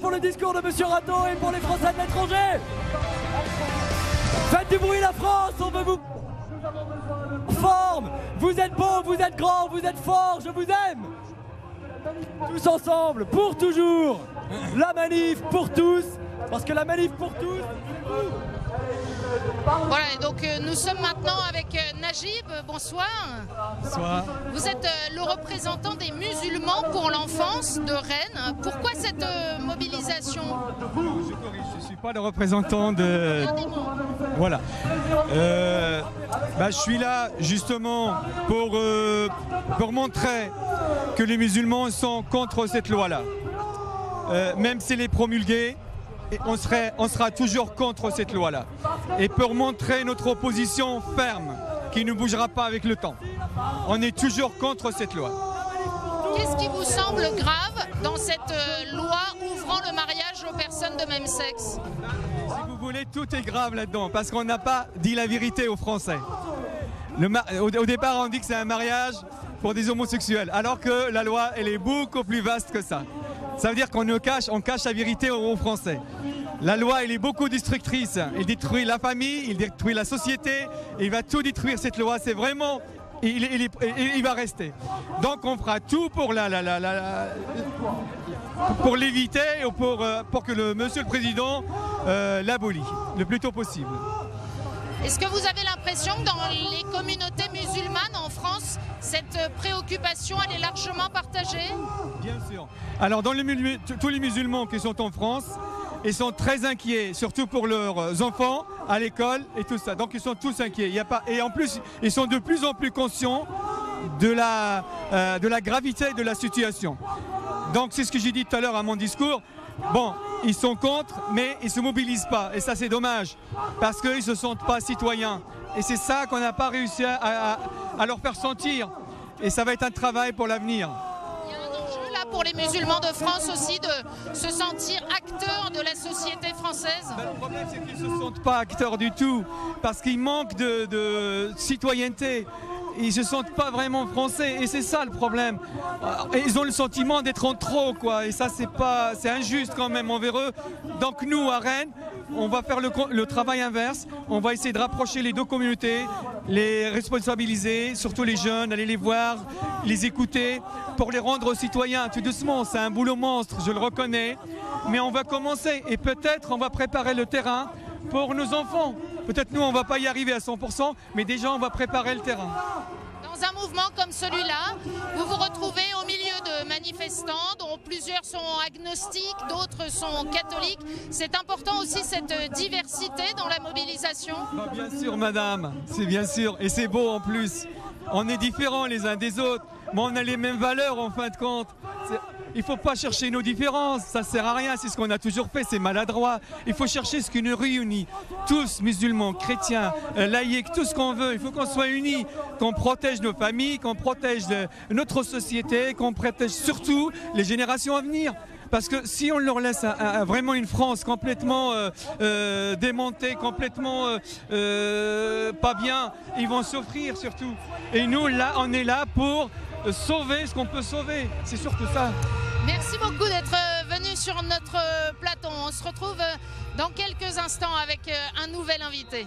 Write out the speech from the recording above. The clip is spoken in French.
pour le discours de Monsieur Rateau et pour les Français de l'étranger. Faites du bruit la France, on veut vous forme. Vous êtes beau, vous êtes grand, vous êtes fort, je vous aime. Tous ensemble, pour toujours. La manif pour tous, parce que la manif pour tous, c'est vous. Voilà, donc nous sommes maintenant avec Najib, bonsoir. Bonsoir. Vous êtes le représentant des musulmans pour l'enfance de Rennes. Pourquoi cette mobilisation? Je ne suis pas le représentant de... Voilà. Je suis là justement pour montrer que les musulmans sont contre cette loi-là. Même s'il est promulgué, on sera toujours contre cette loi-là. Et pour montrer notre opposition ferme, qui ne bougera pas avec le temps. On est toujours contre cette loi. Qu'est-ce qui vous semble grave dans cette loi ouvrant le mariage aux personnes de même sexe? Si vous voulez, tout est grave là-dedans, parce qu'on n'a pas dit la vérité aux Français. Au départ, on dit que c'est un mariage pour des homosexuels, alors que la loi, elle est beaucoup plus vaste que ça. Ça veut dire qu'on cache la vérité aux Français. La loi, elle est beaucoup destructrice. Elle détruit la famille, il détruit la société, il va tout détruire cette loi. C'est vraiment... Il va rester. Donc on fera tout pour l'éviter et pour que Monsieur le Président l'abolit le plus tôt possible. Est-ce que vous avez l'impression que dans les communautés musulmanes en France, cette préoccupation elle est largement partagée? Bien sûr. Alors tous les musulmans qui sont en France, ils sont très inquiets, surtout pour leurs enfants à l'école et tout ça. Donc ils sont tous inquiets. Et en plus, ils sont de plus en plus conscients de la gravité de la situation. Donc c'est ce que j'ai dit tout à l'heure à mon discours. Bon, ils sont contre, mais ils ne se mobilisent pas. Et ça, c'est dommage, parce qu'ils ne se sentent pas citoyens. Et c'est ça qu'on n'a pas réussi à leur faire sentir. Et ça va être un travail pour l'avenir. Il y a un enjeu là pour les musulmans de France aussi de se sentir acteurs de la société française. Le problème, c'est qu'ils ne se sentent pas acteurs du tout, parce qu'ils manquent de citoyenneté. Ils ne se sentent pas vraiment français et c'est ça le problème. Et ils ont le sentiment d'être en trop, quoi. Et ça, c'est injuste quand même envers eux. Donc nous, à Rennes, on va faire le travail inverse. On va essayer de rapprocher les deux communautés, les responsabiliser, surtout les jeunes, aller les voir, les écouter, pour les rendre citoyens. Tout doucement, c'est un boulot monstre, je le reconnais. Mais on va commencer et peut-être on va préparer le terrain pour nos enfants. Peut-être nous, on ne va pas y arriver à 100%, mais déjà, on va préparer le terrain. Dans un mouvement comme celui-là, vous vous retrouvez au milieu de manifestants dont plusieurs sont agnostiques, d'autres sont catholiques. C'est important aussi cette diversité dans la mobilisation? Bien sûr, madame, c'est bien sûr. Et c'est beau en plus. On est différents les uns des autres, mais on a les mêmes valeurs en fin de compte. Il ne faut pas chercher nos différences, ça ne sert à rien, c'est ce qu'on a toujours fait, c'est maladroit. Il faut chercher ce qui nous réunit. Tous, musulmans, chrétiens, laïcs, tout ce qu'on veut, il faut qu'on soit unis, qu'on protège nos familles, qu'on protège notre société, qu'on protège surtout les générations à venir. Parce que si on leur laisse vraiment une France complètement démontée, complètement pas bien, ils vont souffrir surtout. Et nous, là, on est là pour sauver ce qu'on peut sauver. C'est surtout ça. Merci beaucoup d'être venu sur notre plateau. On se retrouve dans quelques instants avec un nouvel invité.